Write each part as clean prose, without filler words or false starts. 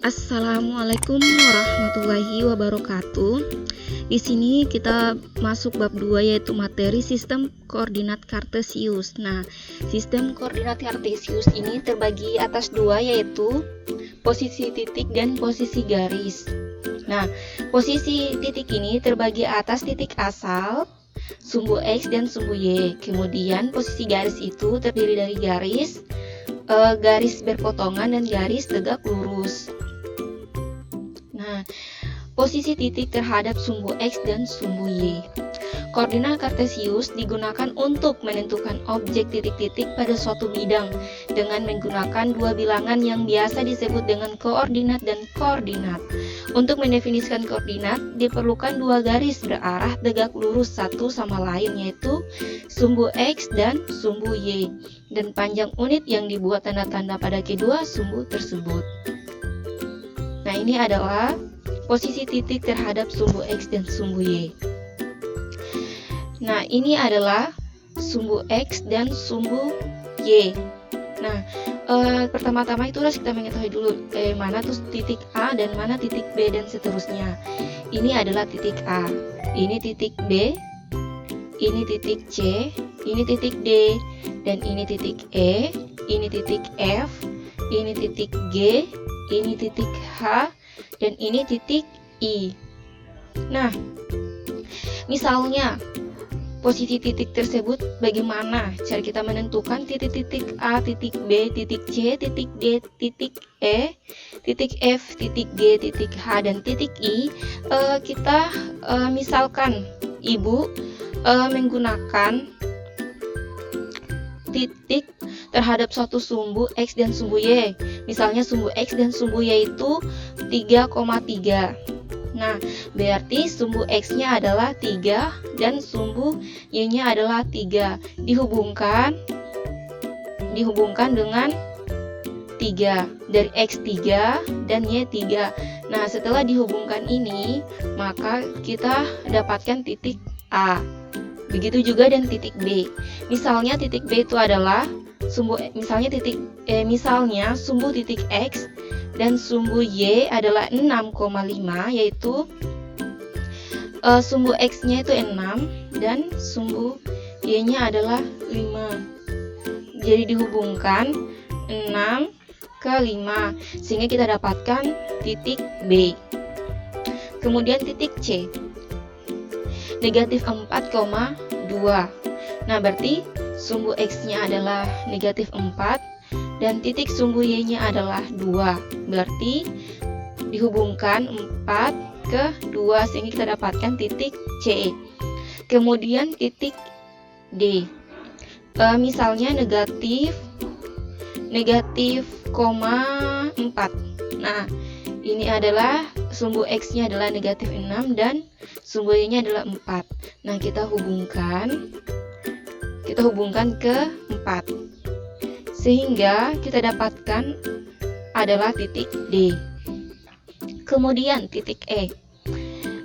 Assalamualaikum warahmatullahi wabarakatuh. Di sini kita masuk bab 2 yaitu materi sistem koordinat kartesius. Nah, sistem koordinat kartesius ini terbagi atas dua yaitu posisi titik dan posisi garis. Nah, posisi titik ini terbagi atas titik asal, sumbu X dan sumbu Y. Kemudian posisi garis itu terdiri dari garis berpotongan dan garis tegak lurus. Nah, posisi titik terhadap sumbu X dan sumbu Y. Koordinat kartesius digunakan untuk menentukan objek titik-titik pada suatu bidang dengan menggunakan dua bilangan yang biasa disebut dengan koordinat dan koordinat. Untuk mendefinisikan koordinat, diperlukan dua garis berarah tegak lurus satu sama lain yaitu sumbu X dan sumbu Y, dan panjang unit yang dibuat tanda-tanda pada kedua sumbu tersebut. Nah, ini adalah posisi titik terhadap sumbu X dan sumbu Y. Nah, ini adalah sumbu X dan sumbu Y. Nah, pertama-tama itu harus kita mengetahui dulu mana tuh titik A dan mana titik B dan seterusnya. Ini adalah titik A, ini titik B, ini titik C, ini titik D, dan ini titik E, ini titik F, ini titik G, ini titik H, dan ini titik I. Nah, misalnya posisi titik tersebut bagaimana cara kita menentukan titik-titik A, titik B, titik C, titik D, titik E, titik F, titik G, titik H, dan titik I. Kita misalkan ibu menggunakan titik terhadap suatu sumbu X dan sumbu Y. Misalnya sumbu X dan sumbu Y itu 3,3. Nah, berarti sumbu X-nya adalah 3 dan sumbu Y-nya adalah 3. Dihubungkan dengan 3. Dari X 3 dan Y 3. Nah, setelah dihubungkan ini, maka kita dapatkan titik A. Begitu juga dan titik B. Misalnya titik B itu adalah sumbu misalnya sumbu titik X dan sumbu Y adalah 6,5, yaitu sumbu X-nya itu 6 dan sumbu Y-nya adalah 5. Jadi dihubungkan 6 ke 5 sehingga kita dapatkan titik B. Kemudian titik C negatif 4,2. Nah, berarti sumbu X-nya adalah negatif 4 dan titik sumbu Y-nya adalah 2. Berarti dihubungkan 4 ke 2 sehingga kita dapatkan titik C. Kemudian titik D. Misalnya negatif 4. Nah, ini adalah sumbu X-nya adalah negatif 6 dan sumbu Y-nya adalah 4. Nah, kita hubungkan ke 4 sehingga kita dapatkan adalah titik D. Kemudian titik E.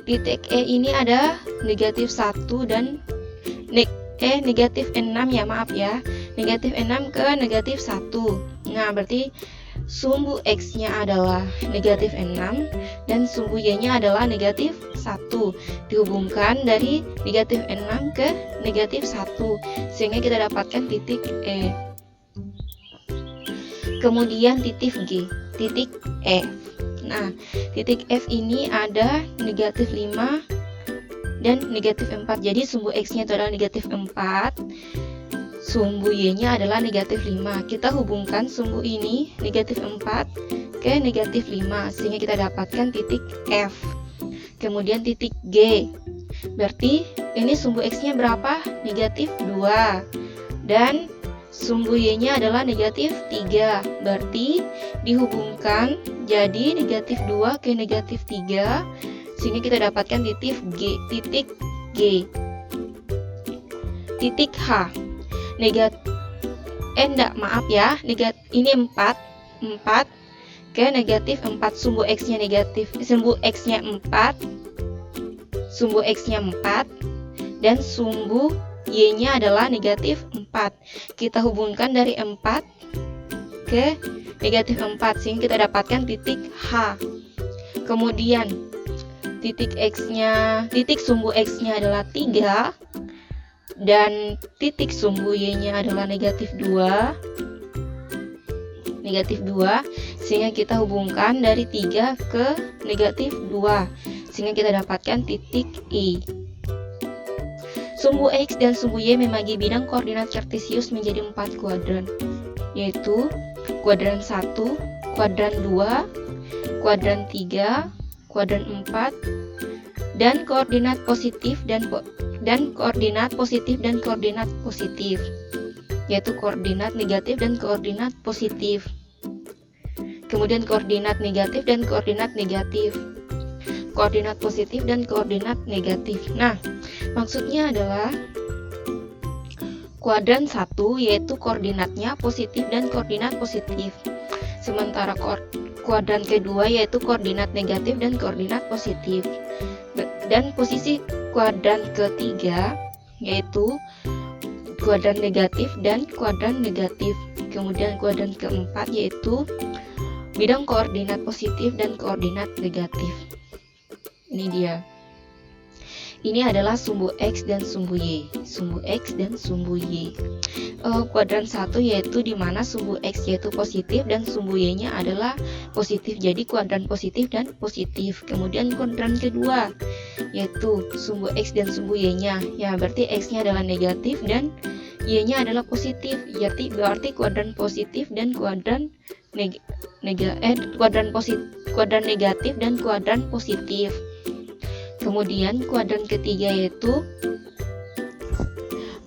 Titik E ini ada negatif 1 dan negatif 6 ya, maaf ya. Negatif 6 ke negatif 1. Nah, berarti sumbu X-nya adalah negatif 6 dan sumbu Y-nya adalah negatif 1. Dihubungkan dari negatif 6 ke negatif 1 sehingga kita dapatkan titik E. Kemudian titik G, titik F. Nah, titik F ini ada negatif 5 dan negatif 4. Jadi sumbu X-nya itu adalah negatif 4. Sumbu Y-nya adalah negatif 5. Kita hubungkan sumbu ini negatif 4 ke negatif 5 sehingga kita dapatkan titik F. Kemudian titik G. Berarti ini sumbu X-nya berapa? Negatif 2. Dan sumbu Y-nya adalah negatif 3. Berarti dihubungkan jadi negatif 2 ke negatif 3 sehingga kita dapatkan titik G. Titik H. Ini 4 ke negatif 4. Sumbu X-nya 4, sumbu X-nya 4 dan sumbu Y-nya adalah negatif 4. Kita hubungkan dari 4 ke negatif 4, sehingga kita dapatkan titik H. Kemudian titik sumbu X-nya adalah 3 dan titik sumbu Y-nya adalah negatif 2, sehingga kita hubungkan dari 3 ke negatif 2, sehingga kita dapatkan titik I. Sumbu X dan sumbu Y membagi bidang koordinat kartesius menjadi 4 kuadran, yaitu kuadran 1, kuadran 2, kuadran 3, kuadran 4, dan koordinat positif dan koordinat positif dan koordinat positif, yaitu koordinat negatif dan koordinat positif. Kemudian koordinat negatif dan koordinat negatif, koordinat positif dan koordinat negatif. Nah, maksudnya adalah kuadran 1 yaitu koordinatnya positif dan koordinat positif. Sementara kuadran kedua yaitu koordinat negatif dan koordinat positif. Dan posisi kuadran ketiga yaitu kuadran negatif dan kuadran negatif. Kemudian kuadran keempat yaitu bidang koordinat positif dan koordinat negatif. Ini dia. Ini adalah sumbu X dan sumbu Y. Sumbu X dan sumbu Y. Kuadran 1 yaitu dimana sumbu X yaitu positif dan sumbu Y-nya adalah positif. Jadi kuadran positif dan positif. Kemudian kuadran kedua yaitu sumbu X dan sumbu Y-nya. Ya, berarti X-nya adalah negatif dan Y-nya adalah positif. Berarti kuadran positif dan kuadran kuadran negatif dan kuadran positif. Kemudian kuadran ketiga yaitu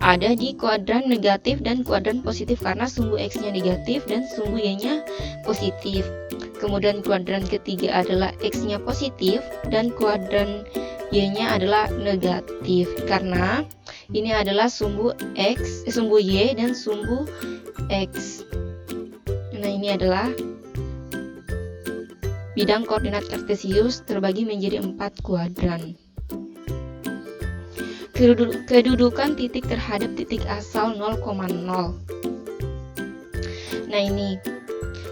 ada di kuadran negatif dan kuadran positif karena sumbu X-nya negatif dan sumbu Y-nya positif. Kemudian kuadran ketiga adalah X-nya positif dan kuadran Y-nya adalah negatif karena ini adalah sumbu Y dan sumbu X. Nah, ini adalah bidang koordinat kartesius terbagi menjadi 4 kuadran. Kedudukan titik terhadap titik asal 0,0. Nah, ini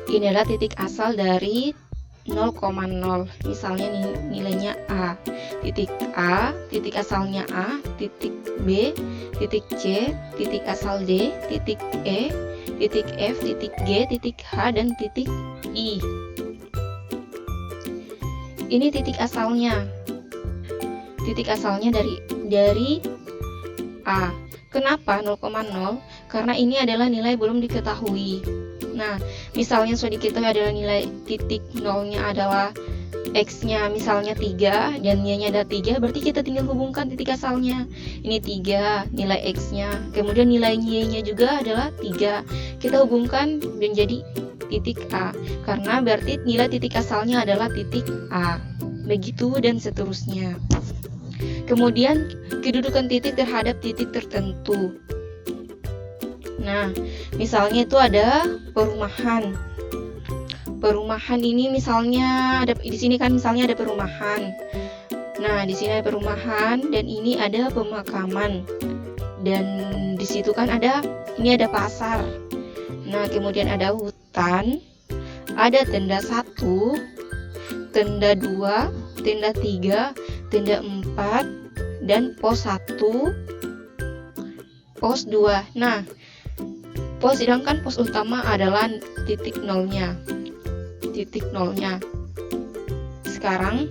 adalah titik asal dari 0,0. Misalnya nilainya A. Titik A, titik asalnya A, titik B, titik C, titik asal D, titik E, titik F, titik G, titik H, dan titik I. Ini titik asalnya. Titik asalnya dari A. Kenapa 0,0? Karena ini adalah nilai belum diketahui. Nah, misalnya sudah diketahui adalah nilai titik nolnya adalah X-nya misalnya 3 dan Y-nya ada 3, berarti kita tinggal hubungkan titik asalnya. Ini 3 nilai X-nya, kemudian nilai Y-nya juga adalah 3. Kita hubungkan menjadi titik A, karena berarti nilai titik asalnya adalah titik A. Begitu dan seterusnya. Kemudian kedudukan titik terhadap titik tertentu. Nah, misalnya itu ada perumahan. Perumahan ini misalnya ada di sini kan misalnya ada perumahan. Nah, di sini ada perumahan dan ini ada pemakaman. Dan di situ kan ada pasar. Nah, kemudian ada hutan, ada tenda 1, tenda 2, tenda 3, tenda 4, dan pos 1, pos 2. Nah, sedangkan pos utama adalah titik nolnya. Sekarang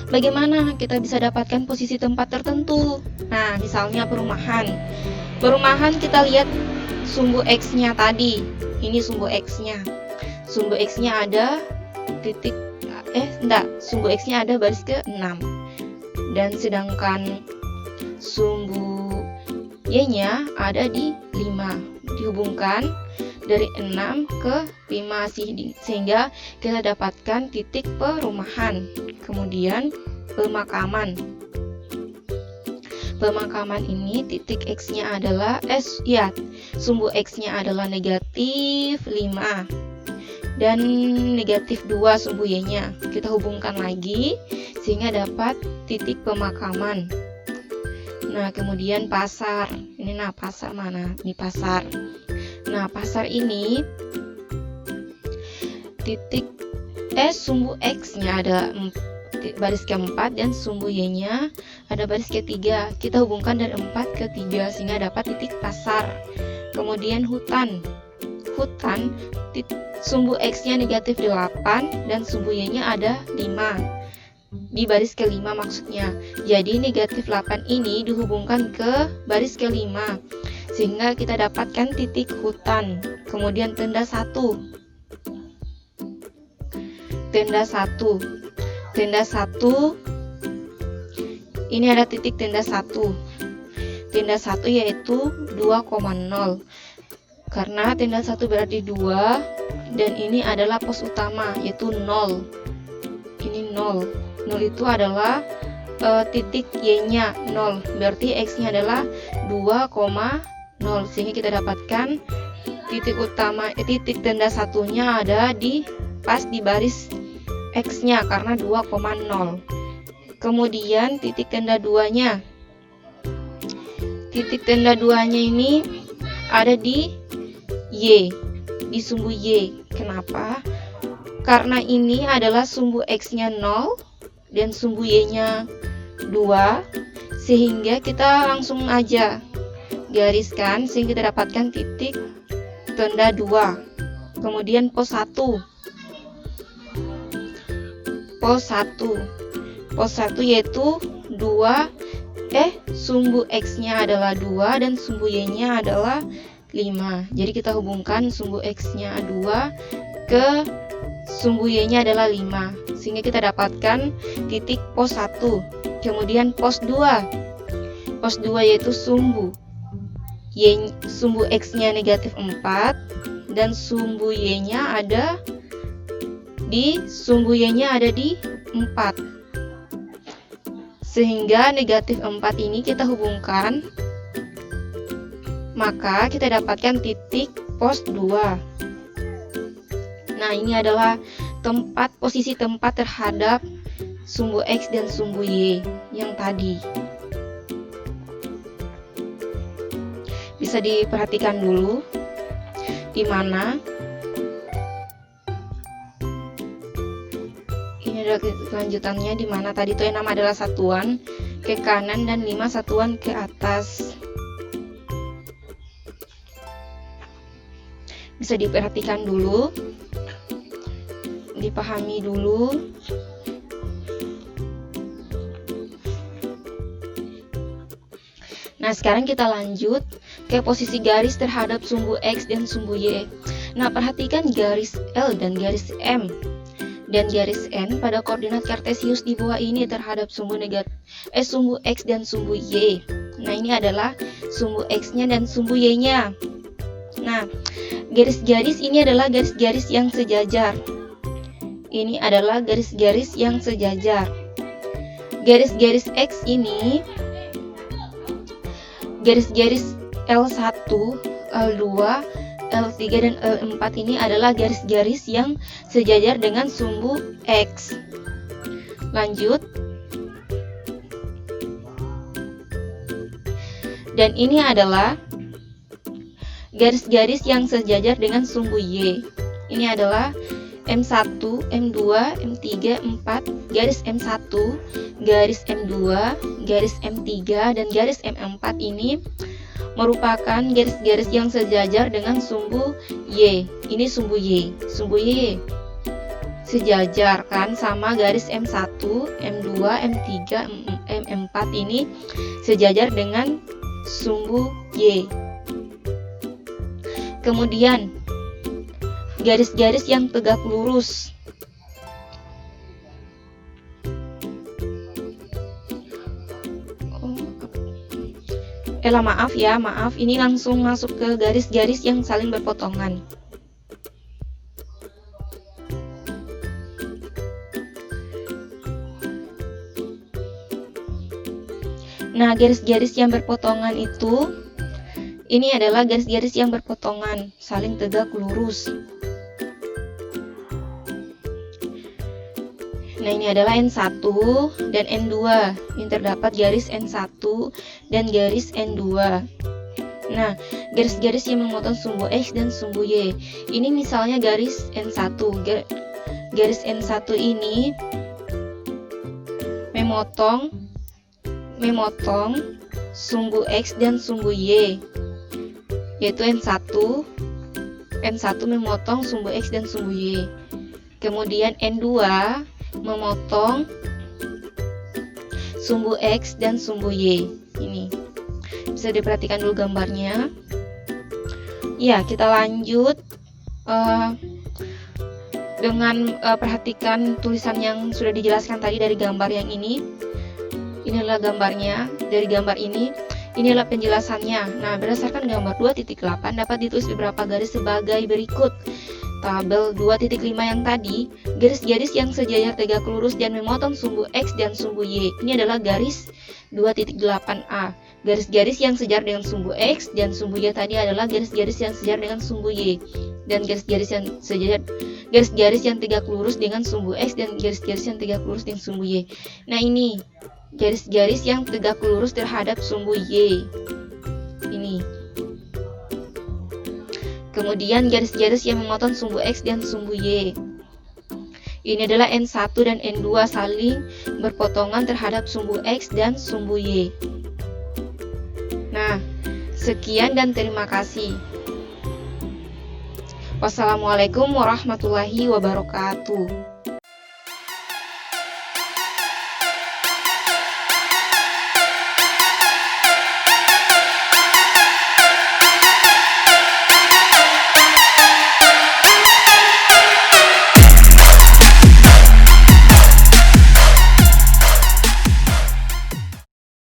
bagaimana kita bisa dapatkan posisi tempat tertentu? Nah, misalnya perumahan kita lihat sumbu X-nya tadi. Ini sumbu X-nya. Sumbu X-nya ada sumbu X-nya ada baris ke-6. Dan sedangkan sumbu Y-nya ada di 5. Dihubungkan dari 6 ke 5 sehingga kita dapatkan titik perumahan. Kemudian pemakaman. Pemakaman ini titik X-nya adalah sumbu X-nya adalah negatif 5 dan negatif 2 sumbu Y-nya. Kita hubungkan lagi sehingga dapat titik pemakaman. Nah, kemudian pasar. Pasar mana? Ini pasar. Nah, pasar ini sumbu X-nya ada baris keempat dan sumbu Y-nya ada baris ketiga. Kita hubungkan dari 4 ke 3 sehingga dapat titik pasar. Kemudian hutan, sumbu X-nya negatif 8 dan sumbu Y-nya ada 5 di baris kelima maksudnya. Jadi negatif 8 ini dihubungkan ke baris kelima sehingga kita dapatkan titik hutan. Kemudian tenda 1, ini ada titik tenda 1 yaitu 2,0 karena tenda 1 berarti 2 dan ini adalah pos utama yaitu 0. Ini 0 itu adalah titik Y-nya 0, berarti X-nya adalah 2,0 sehingga kita dapatkan titik tenda satunya ada pas di baris X-nya karena 2,0. Kemudian titik tenda 2-nya. Titik tenda 2-nya ini ada di Y, di sumbu Y. Kenapa? Karena ini adalah sumbu X-nya 0 dan sumbu Y-nya 2, sehingga kita langsung aja gariskan sehingga kita dapatkan titik tenda 2. Kemudian pos 1. Pos 1 yaitu sumbu X-nya adalah 2 dan sumbu Y-nya adalah 5. Jadi kita hubungkan sumbu X-nya 2 ke sumbu Y-nya adalah 5 sehingga kita dapatkan titik pos 1. Kemudian pos 2. Pos 2 yaitu sumbu X-nya negatif 4 dan sumbu Y-nya ada di 4, sehingga negatif 4 ini kita hubungkan, maka kita dapatkan titik pos 2. Nah, ini adalah posisi tempat terhadap sumbu X dan sumbu Y yang tadi. Bisa diperhatikan dulu di mana kelanjutannya, di mana tadi itu 6 adalah satuan ke kanan dan 5 satuan ke atas. Bisa diperhatikan dulu, dipahami dulu. Nah, sekarang kita lanjut ke posisi garis terhadap sumbu X dan sumbu Y. Nah, perhatikan garis L dan garis M dan garis N pada koordinat kartesius di bawah ini terhadap sumbu X dan sumbu Y. Nah, ini adalah sumbu X-nya dan sumbu Y-nya. Nah, garis-garis ini adalah garis-garis yang sejajar. Ini adalah garis-garis yang sejajar. Garis-garis X ini, garis-garis L1, L2, L3 dan L4 ini adalah garis-garis yang sejajar dengan sumbu X. Lanjut. Dan ini adalah garis-garis yang sejajar dengan sumbu Y. Ini adalah M1, M2, M3, M4, garis M1, garis M2, garis M3, dan garis M4 ini merupakan garis-garis yang sejajar dengan sumbu Y. Ini sumbu Y. Sumbu Y sejajar kan sama garis M1, M2, M3, M4 ini sejajar dengan sumbu Y. Kemudian garis-garis yang tegak lurus. Maaf, ini langsung masuk ke garis-garis yang saling berpotongan. Nah, garis-garis yang berpotongan itu, ini adalah garis-garis yang berpotongan, saling tegak lurus. Nah, ini adalah N1 dan N2. Ini terdapat garis N1 dan garis N2. Nah, garis-garis yang memotong sumbu X dan sumbu Y. Ini misalnya garis N1. Garis N1 ini memotong sumbu X dan sumbu Y, yaitu N1 memotong sumbu X dan sumbu Y. Kemudian N2 memotong sumbu X dan sumbu Y. Ini bisa diperhatikan dulu gambarnya. Ya, kita lanjut dengan perhatikan tulisan yang sudah dijelaskan tadi dari gambar yang ini. Inilah gambarnya. Dari gambar ini, inilah penjelasannya. Nah, berdasarkan gambar 2.8 dapat ditulis beberapa garis sebagai berikut. Tabel 2.5 yang tadi, garis-garis yang sejajar tegak lurus dan memotong sumbu X dan sumbu Y. Ini adalah garis 2.8a. Garis-garis yang sejajar dengan sumbu X dan sumbu Y tadi adalah garis-garis yang sejajar dengan sumbu Y. Dan garis-garis yang tegak lurus dengan sumbu X dan garis-garis yang tegak lurus dengan sumbu Y. Nah, ini garis-garis yang tegak lurus terhadap sumbu Y. Ini. Kemudian garis-garis yang memotong sumbu X dan sumbu Y. Ini adalah N1 dan N2 saling berpotongan terhadap sumbu X dan sumbu Y. Nah, sekian dan terima kasih. Wassalamualaikum warahmatullahi wabarakatuh.